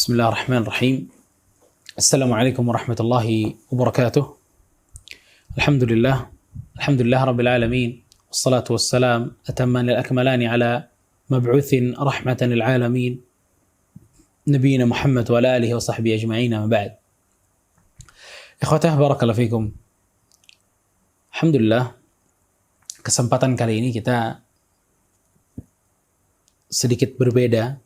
Bismillahirrahmanirrahim. Assalamualaikum warahmatullahi wabarakatuh. Alhamdulillah. Alhamdulillah Rabbil Alamin. Wassalatu wassalam atamman al-akmalani ala mab'uthin rahmatan lil alamin. Nabiyyina Muhammad wa ala alihi wa sahbihi ajma'in ma ba'd. Ikhwatah barakallahu fikum. Alhamdulillah, kesempatan kali ini kita sedikit berbeda.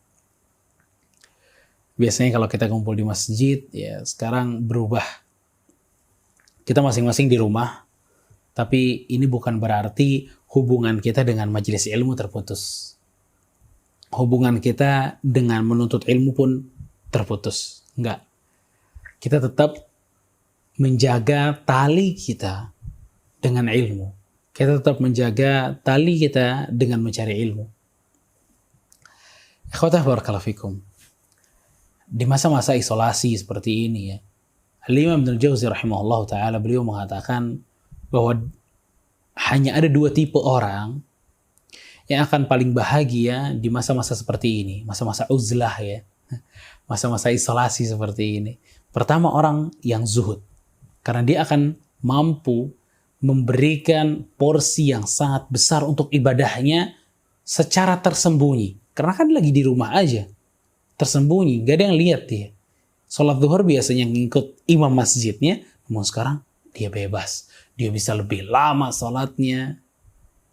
Biasanya kalau kita kumpul di masjid, ya sekarang berubah. Kita masing-masing di rumah, tapi ini bukan berarti hubungan kita dengan majelis ilmu terputus. Hubungan kita dengan menuntut ilmu pun terputus. Enggak. Kita tetap menjaga tali kita dengan ilmu. Kita tetap menjaga tali kita dengan mencari ilmu. Ikhwatah barakallahu fikum. Di masa-masa isolasi seperti ini ya, Al-Imam Ibnul Jauzi rahimahullah ta'ala, beliau mengatakan bahwa hanya ada dua tipe orang yang akan paling bahagia di masa-masa seperti ini, masa-masa uzlah ya, masa-masa isolasi seperti ini. Pertama, orang yang zuhud, karena dia akan mampu memberikan porsi yang sangat besar untuk ibadahnya secara tersembunyi, karena kan lagi di rumah aja, tersembunyi, gak ada yang lihat dia. Sholat zuhur biasanya ngikut imam masjidnya, namun sekarang dia bebas. Dia bisa lebih lama sholatnya,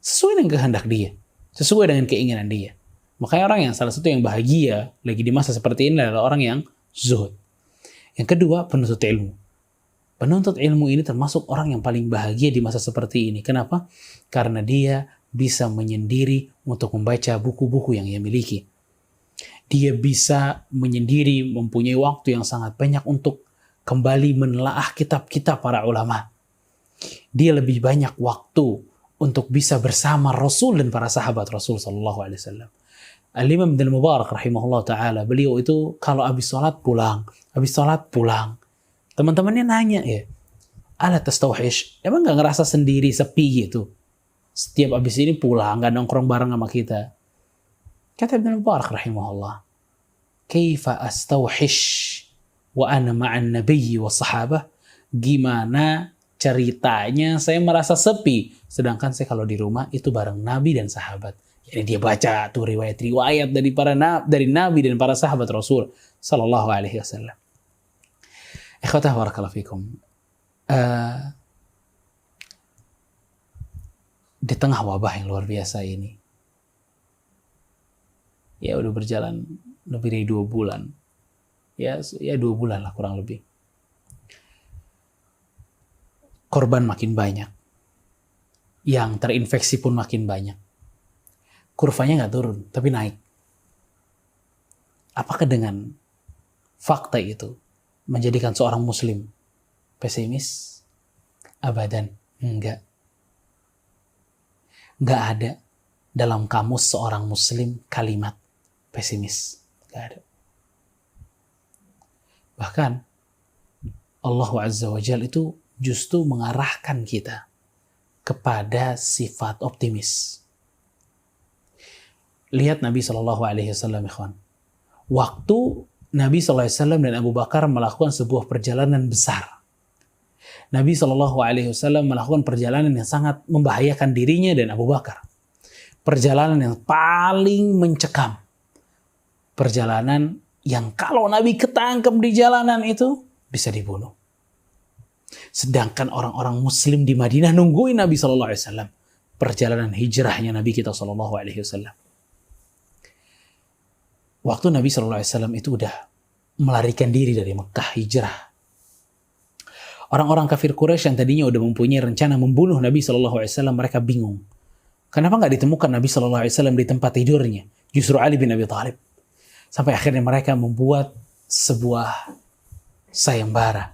sesuai dengan kehendak dia, sesuai dengan keinginan dia. Makanya orang yang salah satu yang bahagia lagi di masa seperti ini adalah orang yang zuhud. Yang kedua, penuntut ilmu. Penuntut ilmu ini termasuk orang yang paling bahagia di masa seperti ini. Kenapa? Karena dia bisa menyendiri untuk membaca buku-buku yang ia miliki. Dia bisa menyendiri, mempunyai waktu yang sangat banyak untuk kembali menelaah kitab-kitab para ulama. Dia lebih banyak waktu untuk bisa bersama Rasul dan para sahabat Rasul sallallahu alaihi wasallam. Al-Imam Ibnu Mubarak rahimahullah taala, beliau itu kalau habis salat pulang. Teman-temannya nanya ya, "Ala tastauhish?" Emang enggak ngerasa sendiri, sepi gitu? Setiap habis ini pulang, enggak nongkrong bareng sama kita. Kata Ibnu Mubarak rahimahullah, "Kaifa astauhish wa ana ma'an nabiyyi was sahabah?" Gimana ceritanya saya merasa sepi sedangkan saya kalau di rumah itu bareng Nabi dan sahabat. Jadi dia baca tuh riwayat-riwayat dari Nabi dan para sahabat Rasul sallallahu alaihi wasallam. Ikhwatah barakallahu fikum. Di tengah wabah yang luar biasa ini, ya udah berjalan lebih dari 2 bulan. Ya 2 bulan lah kurang lebih. Korban makin banyak. Yang terinfeksi pun makin banyak. Kurvanya nggak turun, tapi naik. Apakah dengan fakta itu menjadikan seorang muslim pesimis? Abadan, enggak. Nggak ada dalam kamus seorang muslim kalimat pesimis. Gak ada. Bahkan Allah Azza wa Jalla itu justru mengarahkan kita kepada sifat optimis. Lihat Nabi SAW, ikhwan. Waktu Nabi SAW dan Abu Bakar melakukan sebuah perjalanan besar. Nabi SAW melakukan perjalanan yang sangat membahayakan dirinya dan Abu Bakar. Perjalanan yang paling mencekam. Perjalanan yang kalau Nabi ketangkep di jalanan itu bisa dibunuh. Sedangkan orang-orang muslim di Madinah nungguin Nabi SAW. Perjalanan hijrahnya Nabi kita SAW. Waktu Nabi SAW itu udah melarikan diri dari Mekah, hijrah. Orang-orang kafir Quraisy yang tadinya udah mempunyai rencana membunuh Nabi SAW, mereka bingung. Kenapa nggak ditemukan Nabi SAW di tempat tidurnya? Justru Ali bin Abi Thalib. Sampai akhirnya mereka membuat sebuah sayembara.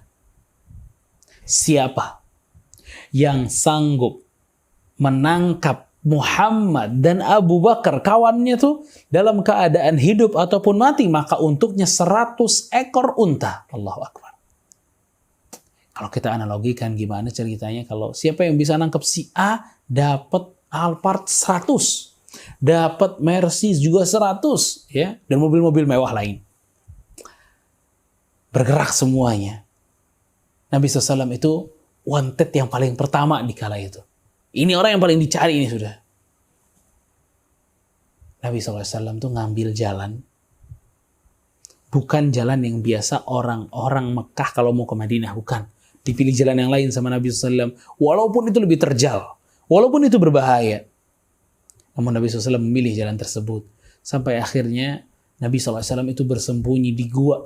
Siapa yang sanggup menangkap Muhammad dan Abu Bakar, kawannya tuh, dalam keadaan hidup ataupun mati, maka untuknya 100 ekor unta. Allahu Akbar. Kalau kita analogikan gimana ceritanya, kalau siapa yang bisa nangkep si A, dapat Alphard 100. Dapat Mercy juga 100, ya, dan mobil-mobil mewah lain. bergerak semuanya. Nabi SAW itu wanted yang paling pertama di kala itu. Ini orang yang paling dicari ini sudah. Nabi SAW tuh ngambil jalan, bukan jalan yang biasa orang-orang Mekah kalau mau ke Madinah, bukan. Dipilih jalan yang lain sama Nabi SAW, walaupun itu lebih terjal, walaupun itu berbahaya. Namun Nabi SAW memilih jalan tersebut. Sampai akhirnya Nabi SAW itu bersembunyi di gua,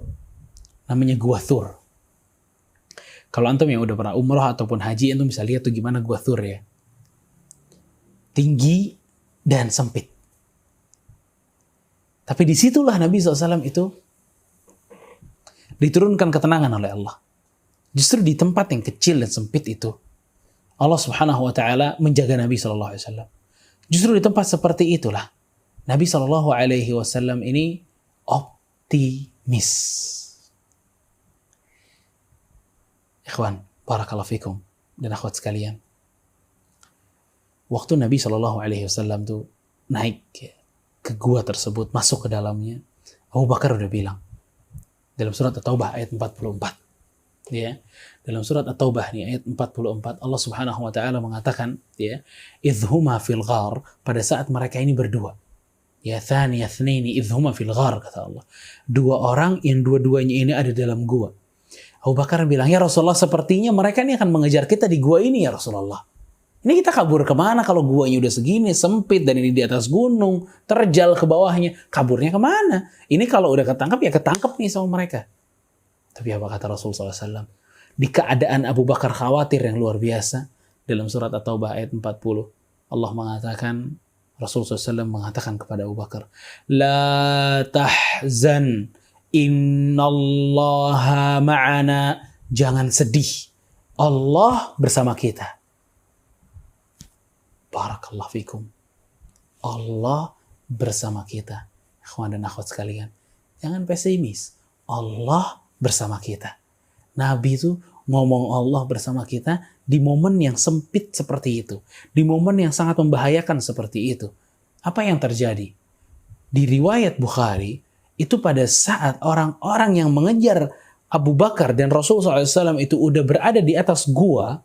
namanya Gua Thur. Kalau antum yang udah pernah umrah ataupun haji, antum bisa lihat tuh gimana Gua Thur ya. Tinggi dan sempit. Tapi disitulah Nabi SAW itu diturunkan ketenangan oleh Allah. Justru di tempat yang kecil dan sempit itu, Allah Subhanahu wa Ta'ala menjaga Nabi SAW. Justru di tempat seperti itulah Nabi SAW ini optimis. Ikhwan, barakallahu fikum dan akhwat sekalian. Waktu Nabi SAW tuh naik ke gua tersebut, masuk ke dalamnya, Abu Bakar udah bilang dalam surat At-Taubah ayat 44. Ya, dalam surat At-Taubah nih ayat 44 Allah Subhanahu wa Ta'ala mengatakan ya, idhuma fil ghar, pada saat mereka ini berdua. Ya thaniya thnaini idhuma fil ghar, kata Allah. Dua orang yang dua-duanya ini ada dalam gua. Abu Bakar bilang, ya Rasulullah, sepertinya mereka ini akan mengejar kita di gua ini ya Rasulullah. Ini kita kabur kemana kalau guanya udah segini, sempit, dan ini di atas gunung, terjal ke bawahnya. Kaburnya kemana? Ini kalau udah ketangkap, ya ketangkap nih sama mereka. Tapi apa kata Rasulullah SAW? Di keadaan Abu Bakar khawatir yang luar biasa, dalam surat At-Taubah ayat 40, Allah mengatakan, Rasulullah SAW mengatakan kepada Abu Bakar, La tahzan, innallaha ma'ana. Jangan sedih, Allah bersama kita. Barakallahu fikum. Allah bersama kita. Ikhwan dan akhwat sekalian, jangan pesimis. Allah bersama kita. Nabi itu ngomong Allah bersama kita di momen yang sempit seperti itu. Di momen yang sangat membahayakan seperti itu. Apa yang terjadi? Di riwayat Bukhari, itu pada saat orang-orang yang mengejar Abu Bakar dan Rasulullah SAW itu udah berada di atas gua,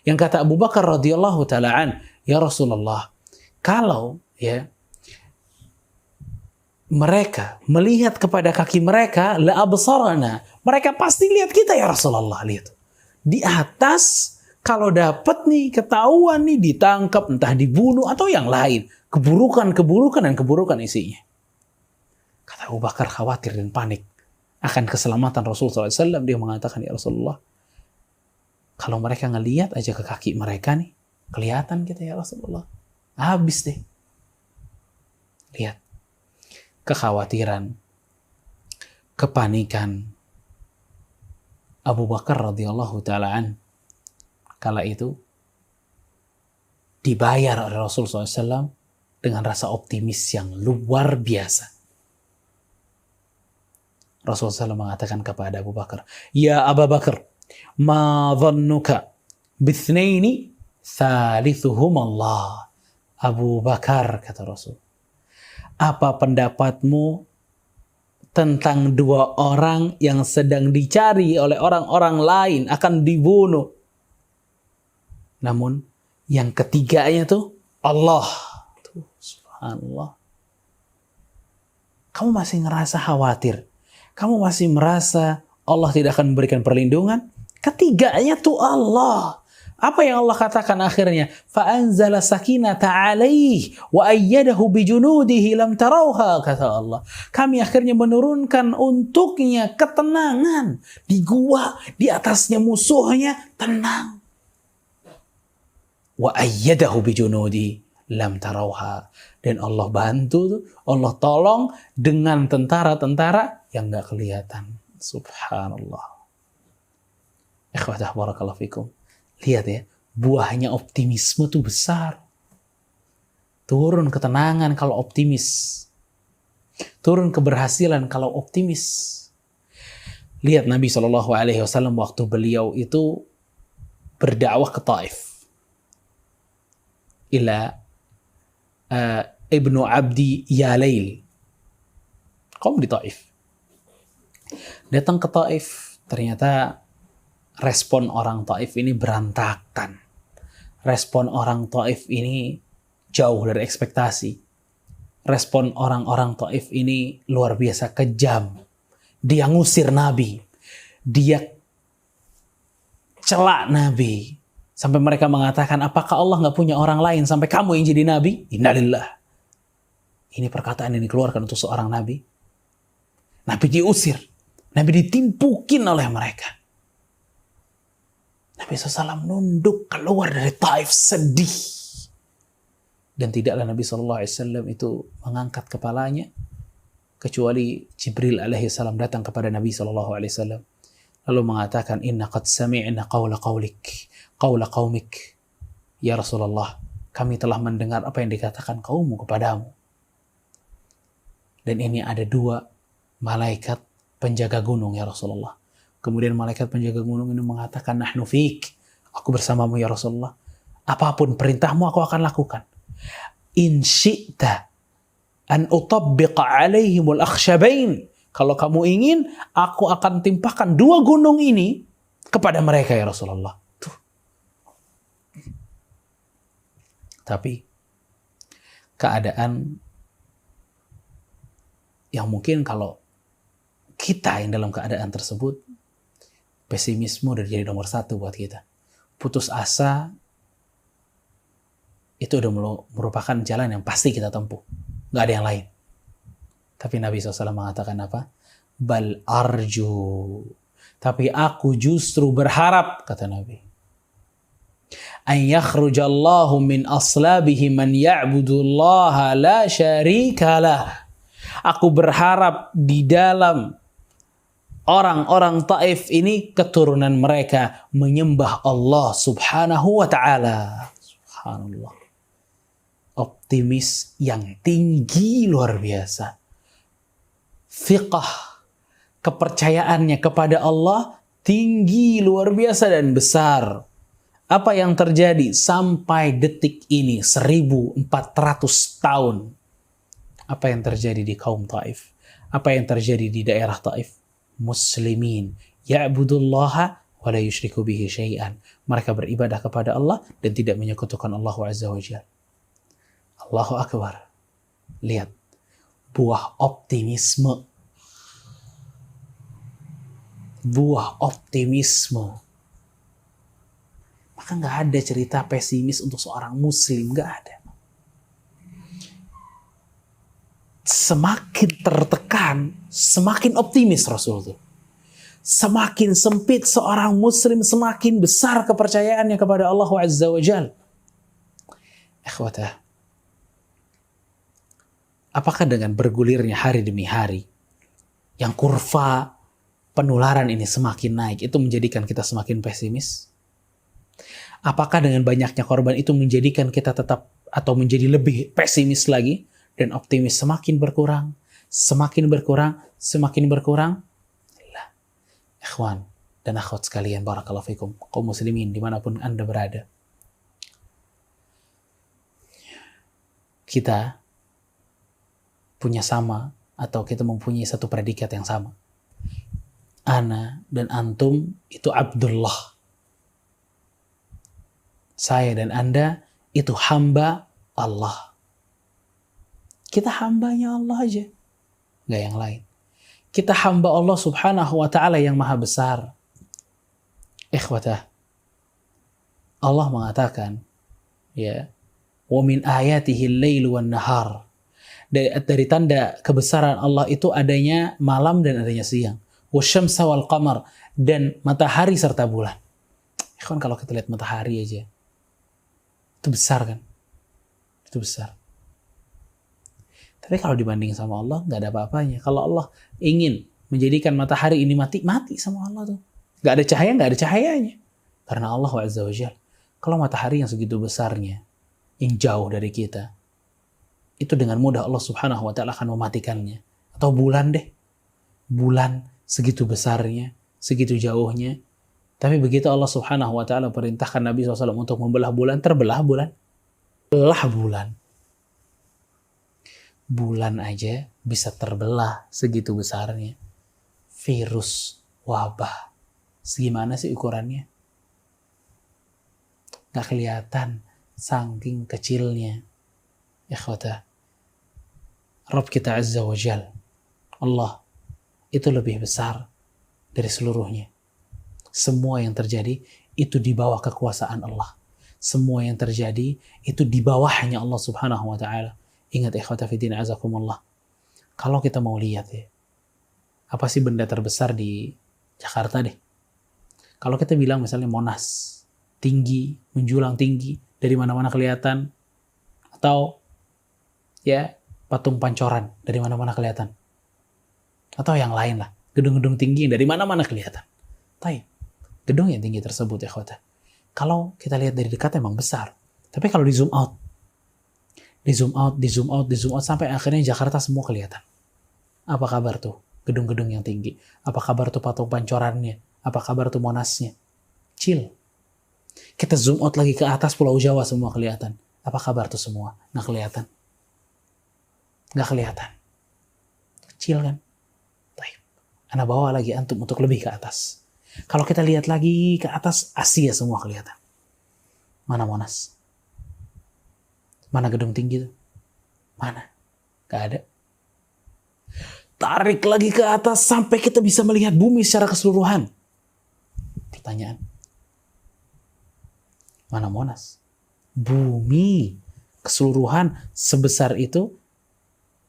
yang kata Abu Bakar radhiyallahu ta'ala ya Rasulullah, kalau ya mereka melihat kepada kaki mereka, la absarana, mereka pasti lihat kita ya Rasulullah, lihat di atas. Kalau dapat nih ketahuan nih, ditangkap, entah dibunuh atau yang lain, keburukan dan keburukan isinya. Kata Abu Bakar khawatir dan panik akan keselamatan Rasulullah SAW. Dia mengatakan, ya Rasulullah, kalau mereka ngelihat aja ke kaki mereka nih, kelihatan kita ya Rasulullah, habis deh. Lihat kekhawatiran, kepanikan Abu Bakar radhiyallahu ta'ala kala itu dibayar oleh Rasulullah SAW dengan rasa optimis yang luar biasa. Rasulullah SAW mengatakan kepada Abu Bakar, ya Abu Bakar, ma dhannuka bithnaini thalithuhum Allah. Abu Bakar, kata Rasul, apa pendapatmu tentang dua orang yang sedang dicari oleh orang-orang lain, akan dibunuh, namun yang ketiganya tuh Allah. Tuh, subhanallah. Kamu masih ngerasa khawatir? Kamu masih merasa Allah tidak akan memberikan perlindungan? Ketiganya tuh Allah. Apa yang Allah katakan akhirnya? فَأَنْزَلَ سَكِينَةَ عَلَيْهِ وَأَيَّدَهُ بِجُنُودِهِ لَمْ تَرَوْهَا, kata Allah. Kami akhirnya menurunkan untuknya ketenangan di gua, di atasnya musuhnya tenang. وَأَيَّدَهُ بِجُنُودِهِ لَمْ تَرَوْهَا, dan Allah bantu, Allah tolong dengan tentara-tentara yang nggak kelihatan. Subhanallah. Ikhwatah barakallahu fikum. Lihat ya, buahnya optimisme tuh besar. Turun ketenangan kalau optimis. Turun keberhasilan kalau optimis. Lihat Nabi SAW waktu beliau itu berdakwah ke Taif. Ila Ibnu Abdi Yalail. Kaum di Taif. Datang ke Taif, ternyata respon orang Taif ini berantakan. Respon orang Taif ini jauh dari ekspektasi. Respon orang-orang Taif ini luar biasa kejam. Dia ngusir Nabi. Dia celak Nabi. Sampai mereka mengatakan, apakah Allah nggak punya orang lain sampai kamu yang jadi Nabi? Innalillah. Ini perkataan yang dikeluarkan untuk seorang Nabi. Nabi diusir. Nabi ditimpukin oleh mereka. Nabi SAW nunduk keluar dari Taif sedih. Dan tidaklah Nabi SAW itu mengangkat kepalanya. Kecuali Jibril alaihissalam datang kepada Nabi SAW. Lalu mengatakan, inna qad sami'na qawla qaumik. Ya Rasulullah, kami telah mendengar apa yang dikatakan kaummu kepadamu. Dan ini ada 2 malaikat penjaga gunung ya Rasulullah. Kemudian malaikat penjaga gunung ini mengatakan, nahnu fik, aku bersamamu ya Rasulullah. Apapun perintahmu aku akan lakukan. In syi'ta an utabbiqa alaihimul akhsyabain. Kalau kamu ingin, aku akan timpahkan 2 gunung ini kepada mereka ya Rasulullah. Tuh. Tapi keadaan yang mungkin kalau kita yang dalam keadaan tersebut, pesimisme udah jadi nomor 1 buat kita. Putus asa itu udah merupakan jalan yang pasti kita tempuh. Gak ada yang lain. Tapi Nabi SAW mengatakan apa? Bal arju. Tapi aku justru berharap, kata Nabi, an yakhrujallahu min aslabihi man ya'budullaha la syarika lah. Aku berharap di dalam orang-orang Taif ini keturunan mereka menyembah Allah subhanahu wa ta'ala. Subhanallah. Optimis yang tinggi luar biasa. Fiqah, kepercayaannya kepada Allah tinggi luar biasa dan besar. Apa yang terjadi sampai detik ini 1400 tahun? Apa yang terjadi di kaum Taif? Apa yang terjadi di daerah Taif? Muslimin ya'budullaha wa la yusyriku bihi syai'an. Mereka beribadah kepada Allah dan tidak menyekutukan Allah Azza wa Jalla. Allahu Akbar. Lihat buah optimisme. Buah optimisme. Maka nggak ada cerita pesimis untuk seorang muslim, nggak ada. Semakin tertekan, semakin optimis Rasul itu. Semakin sempit seorang muslim, semakin besar kepercayaannya kepada Allah Azza wa Jalla. Ikhwatah, apakah dengan bergulirnya hari demi hari, yang kurva penularan ini semakin naik, itu menjadikan kita semakin pesimis? Apakah dengan banyaknya korban itu menjadikan kita tetap atau menjadi lebih pesimis lagi? Dan optimis semakin berkurang, semakin berkurang, semakin berkurang. Ikhwan dan akhwat sekalian, barakallahu fikum, kaum muslimin dimanapun Anda berada. Kita punya sama, atau kita mempunyai satu predikat yang sama. Ana dan antum itu Abdullah. Saya dan Anda itu hamba Allah. Kita hambanya Allah aja. Gak yang lain. Kita hamba Allah subhanahu wa ta'ala yang maha besar. Ikhwatah. Allah mengatakan, ya, wa min ayatihi al-lailu wan nahar. Dari tanda kebesaran Allah itu adanya malam dan adanya siang. Wasyamsa wal qamar, dan matahari serta bulan. Ikhwan, kalau kita lihat matahari aja, itu besar kan? Itu besar. Tapi kalau dibanding sama Allah, nggak ada apa-apanya. Kalau Allah ingin menjadikan matahari ini mati, mati sama Allah tuh. Nggak ada cahaya, nggak ada cahayanya. Karena Allah Azza wa Jalla. Kalau matahari yang segitu besarnya, yang jauh dari kita, itu dengan mudah Allah Subhanahu wa Ta'ala akan mematikannya. Atau bulan deh. Bulan segitu besarnya, segitu jauhnya. Tapi begitu Allah Subhanahu wa Ta'ala perintahkan Nabi SAW untuk membelah bulan, terbelah bulan. Belah bulan. Bulan aja bisa terbelah segitu besarnya. virus, wabah. Segimana sih ukurannya? Gak kelihatan, saking kecilnya. Ikhwata, Rabb kita Azza wa Jal, Allah, itu lebih besar dari seluruhnya. Semua yang terjadi itu di bawah kekuasaan Allah. Semua yang terjadi itu di bawahnya Allah Subhanahu wa taala. Ingat ikhwata fiddin azakumullah. Kalau kita mau lihat ya, apa sih benda terbesar di Jakarta deh? Kalau kita bilang misalnya Monas, tinggi, menjulang tinggi, dari mana-mana kelihatan, atau ya patung Pancoran, dari mana-mana kelihatan, atau yang lain lah, gedung-gedung tinggi yang dari mana-mana kelihatan. Tapi gedung yang tinggi tersebut ya khawata, kalau kita lihat dari dekat emang besar, tapi kalau di zoom out, sampai akhirnya Jakarta semua kelihatan. Apa kabar tuh gedung-gedung yang tinggi? Apa kabar tuh patung Pancorannya? Apa kabar tuh Monasnya? Chill. Kita zoom out lagi ke atas Pulau Jawa semua kelihatan. Apa kabar tuh semua? Nggak kelihatan. Nggak kelihatan. Kecil kan? Baik. Ana bawa lagi antum untuk lebih ke atas. Kalau kita lihat lagi ke atas, Asia semua kelihatan. Mana Monas? Mana gedung tinggi tuh? Mana? Nggak ada. Tarik lagi ke atas sampai kita bisa melihat bumi secara keseluruhan. Pertanyaan. Mana Monas? Bumi keseluruhan sebesar itu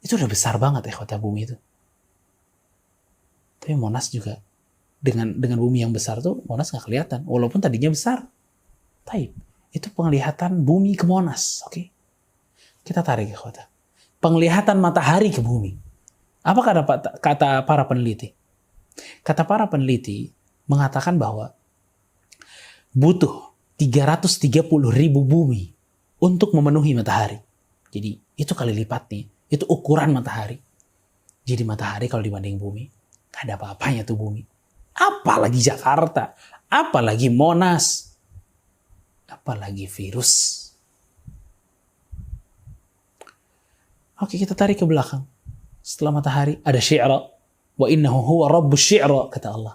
udah besar banget ya kota bumi itu. Tapi Monas juga dengan bumi yang besar tuh Monas nggak kelihatan walaupun tadinya besar. Taib. Itu penglihatan bumi ke Monas, oke? Kita tarik ya kota. Penglihatan matahari ke bumi. Apa kata para peneliti? Kata para peneliti mengatakan bahwa butuh 330.000 bumi untuk memenuhi matahari. Jadi itu kali lipat nih. Itu ukuran matahari. Jadi matahari kalau dibanding bumi, gak ada apa-apanya tuh bumi. Apalagi Jakarta. Apalagi Monas. Apalagi virus. Oke, kita tarik ke belakang. Setelah matahari ada syi'ra. Wa innahu huwa rabbus syi'ra, kata Allah.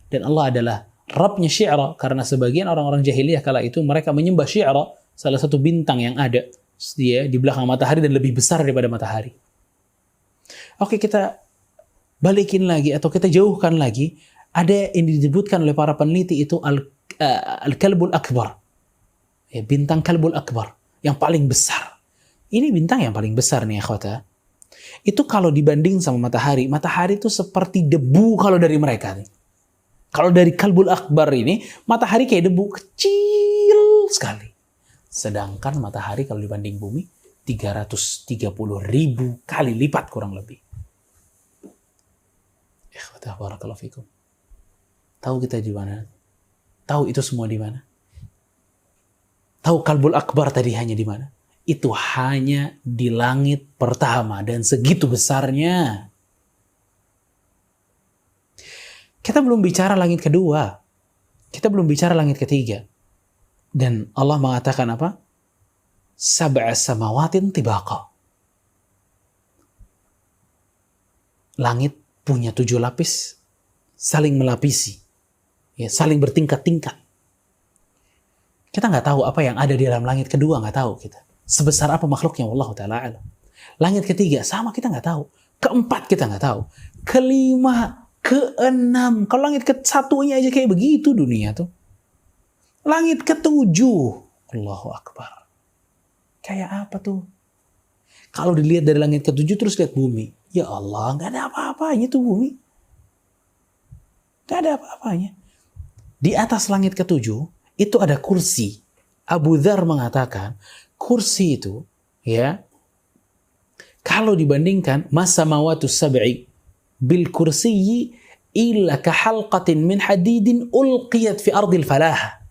Dan Allah adalah Rabbnya syi'ra, karena sebagian orang-orang jahiliyah kala itu mereka menyembah syi'ra, salah satu bintang yang ada dia di belakang matahari dan lebih besar daripada matahari. Oke, kita balikin lagi atau kita jauhkan lagi. Ada yang disebutkan oleh para peneliti itu al-kalbul akbar. Ya, bintang kalbul akbar yang paling besar. Ini bintang yang paling besar nih akhwata. Itu kalau dibanding sama matahari, matahari itu seperti debu kalau dari mereka nih. Kalau dari kalbul akbar ini, matahari kayak debu kecil sekali. Sedangkan matahari kalau dibanding bumi, 330.000 kali lipat kurang lebih. Ikhwata barakallahu fikum. Tahu kita di mana? Tahu itu semua di mana? Tahu kalbul akbar tadi hanya di mana? Itu hanya di langit pertama dan segitu besarnya. Kita belum bicara langit kedua. Kita belum bicara langit ketiga. Dan Allah mengatakan apa? Sab'a samawatin tibaqa. Langit punya 7 lapis saling melapisi. Ya, saling bertingkat-tingkat. Kita nggak tahu apa yang ada di dalam langit kedua, nggak tahu kita. Sebesar apa makhluknya, wallahu ta'ala alam. Langit ketiga sama kita nggak tahu. Keempat kita nggak tahu. Kelima, keenam. Kalau langit ke-1-nya aja kayak begitu dunia tuh. Langit ke-7. Allahu Akbar. Kayak apa tuh? Kalau dilihat dari langit ke-7 terus lihat bumi. Ya Allah, nggak ada apa-apanya tuh bumi. Nggak ada apa-apanya. Di atas langit ke-7 itu ada kursi. Abu Dzar mengatakan kursi itu ya, kalau dibandingkan masamawatus sab'i bil kursiyyi illa kahalqatin min hadidin ulqiyat fi ardil falah.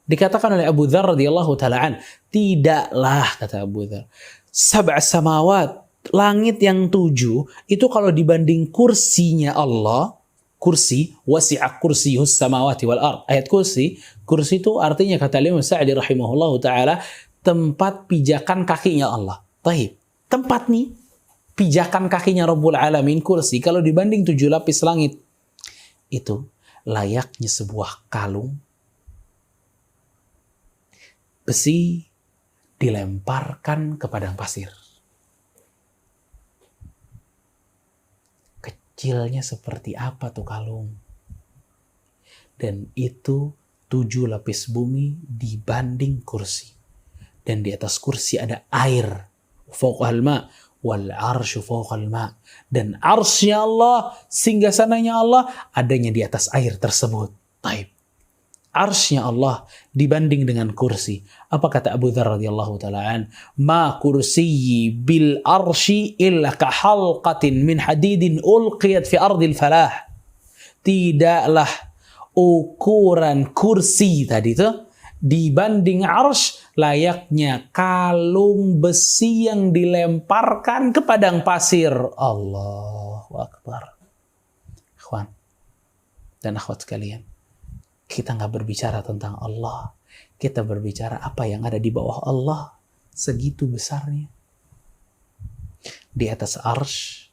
Dikatakan oleh Abu Dzar radhiyallahu taala an, tidaklah kata Abu Dzar, sab'a samawat, langit yang 7 itu kalau dibanding kursinya Allah, kursi wasi'a kursiyus samawati wal ard. Ayat kursi itu artinya kata Imam Sa'di rahimahullahu taala tempat pijakan kakinya Allah. Taib. Tempat nih pijakan kakinya Rabbul Alamin, kursi, kalau dibanding 7 lapis langit itu layaknya sebuah kalung besi dilemparkan ke padang pasir. Kecilnya seperti apa tuh kalung? Dan itu 7 lapis bumi dibanding kursi. Dan di atas kursi ada air. Fawqahal ma' wal arsyu fawqal ma'. Dan arsy Allah, singgasananya Allah, adanya di atas air tersebut. Taib. Arsy-nya Allah dibanding dengan kursi. Apa kata Abu Dzar radhiyallahu ta'ala an? Ma kursiyyi bil arsy illa ka halqatin min hadidin ulqiyat fi ardil falah. Tidaklah ukuran kursi tadi itu dibanding arsy layaknya kalung besi yang dilemparkan ke padang pasir. Allahu Akbar. Ikhwan dan akhwat sekalian, kita nggak berbicara tentang Allah, kita berbicara apa yang ada di bawah Allah, segitu besarnya. Di atas arsy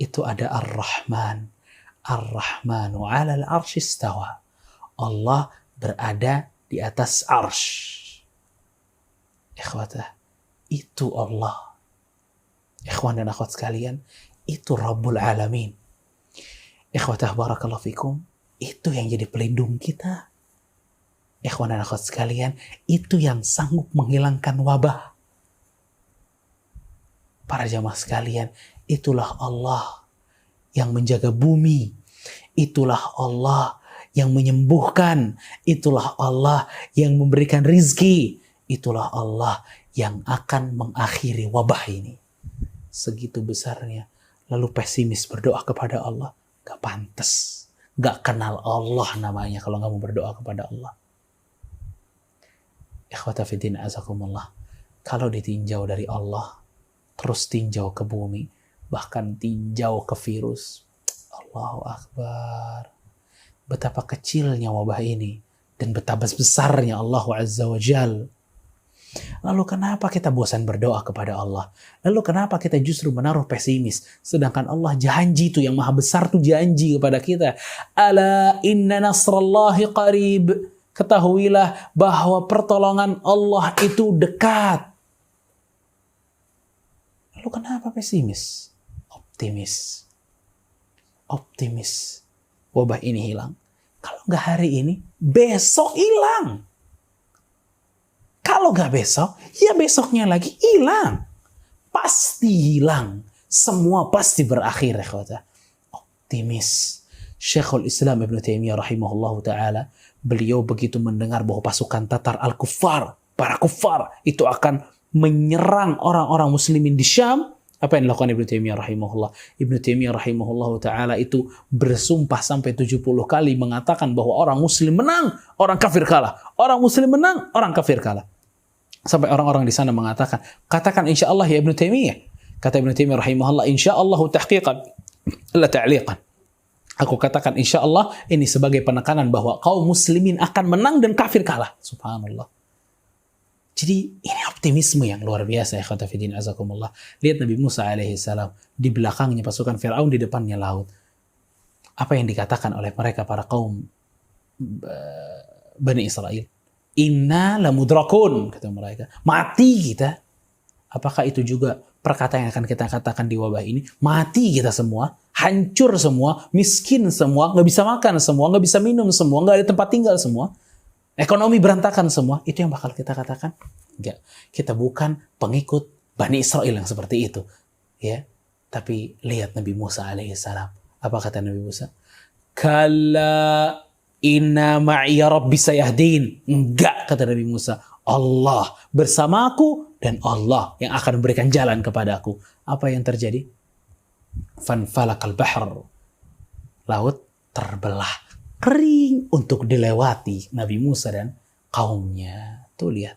itu ada Ar-Rahman. Ar-Rahmanu 'alal arsy istawa. Allah berada di atas arsy. Ikhwatah, itu Allah. Ikhwan dan akhwat sekalian, itu Rabbul Alamin. Ikhwatah barakallahu fikum, itu yang jadi pelindung kita. Ikhwan dan akhwat sekalian, itu yang sanggup menghilangkan wabah. Para jamaah sekalian, itulah Allah yang menjaga bumi. Itulah Allah yang menyembuhkan. Itulah Allah yang memberikan rizki. Itulah Allah yang akan mengakhiri wabah ini. Segitu besarnya. Lalu pesimis berdoa kepada Allah. Gak pantas. Gak kenal Allah namanya kalau gak mau berdoa kepada Allah. Ikhwata fiddin azakumullah. Kalau ditinjau dari Allah, terus tinjau ke bumi, bahkan tinjau ke virus. Allahu Akbar. Betapa kecilnya wabah ini dan betapa besarnya Allah Azza wa Jal. Lalu kenapa kita bosan berdoa kepada Allah? Lalu kenapa kita justru menaruh pesimis? Sedangkan Allah janji itu yang maha besar tuh janji kepada kita. Ala inna nasrallahi qarib. Ketahuilah bahwa pertolongan Allah itu dekat. Lalu kenapa pesimis? Optimis. Optimis. Wabah ini hilang. Kalau nggak hari ini, besok hilang. Kalau nggak besok, ya besoknya lagi hilang. Pasti hilang. Semua pasti berakhir. Optimis. Syekhul Islam Ibn Taimiyah rahimahullah ta'ala, beliau begitu mendengar bahwa pasukan Tatar al-Kuffar, para kuffar, itu akan menyerang orang-orang muslimin di Syam. Apa yang dilakukan Ibn Taimiyah rahimahullah? Ibn Taimiyah rahimahullah ta'ala itu bersumpah sampai 70 kali mengatakan bahwa orang muslim menang, orang kafir kalah. Orang muslim menang, orang kafir kalah. Sampai orang-orang di sana mengatakan, katakan insya Allah ya Ibn Taimiyah. Kata Ibn Taimiyah rahimahullah, insya Allah tahqiqan, la ta'liqan. Aku katakan insya Allah ini sebagai penekanan bahwa kaum muslimin akan menang dan kafir kalah. Subhanallah. Jadi ini optimisme yang luar biasa ya kata Fidin azakumullah. Lihat Nabi Musa alaihissalam, di belakangnya pasukan Fir'aun, di depannya laut. Apa yang dikatakan oleh mereka para kaum Bani Israel? Inna lamudrakun, kata mereka. Mati kita. Apakah itu juga perkataan yang akan kita katakan di wabah ini? Mati kita semua, hancur semua, miskin semua, nggak bisa makan semua, nggak bisa minum semua, nggak ada tempat tinggal semua. Ekonomi berantakan semua, itu yang bakal kita katakan? Enggak. Kita bukan pengikut Bani Israel yang seperti itu. Ya. Tapi lihat Nabi Musa alaihissalam. Apa kata Nabi Musa? Kalla inna ma'iya rabbi sayahdin. Enggak, kata Nabi Musa. Allah bersamaku dan Allah yang akan memberikan jalan kepadaku. Apa yang terjadi? Fanfalaqal bahr. Laut terbelah. Kering untuk dilewati Nabi Musa dan kaumnya. Tuh lihat.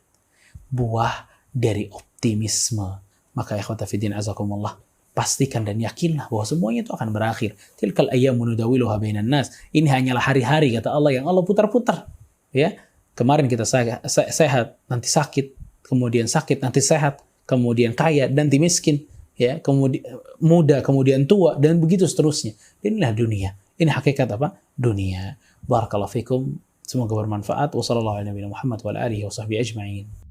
Buah dari optimisme. Maka ikhwata fiddin azakumullah, pastikan dan yakinlah bahwa semuanya itu akan berakhir. Tilkal ayyamu nudawiluha bainan nas. Ini hanyalah hari-hari kata Allah yang Allah putar-putar. Ya. Kemarin kita sehat, nanti sakit, kemudian sakit, nanti sehat, kemudian kaya, nanti miskin, ya, kemudian muda, kemudian tua, dan begitu seterusnya. Inilah dunia. Ini hakikat apa? Dunia. Barakallahu fikum. Semoga bermanfaat. Wassalamualaikum warahmatullahi wabarakatuh.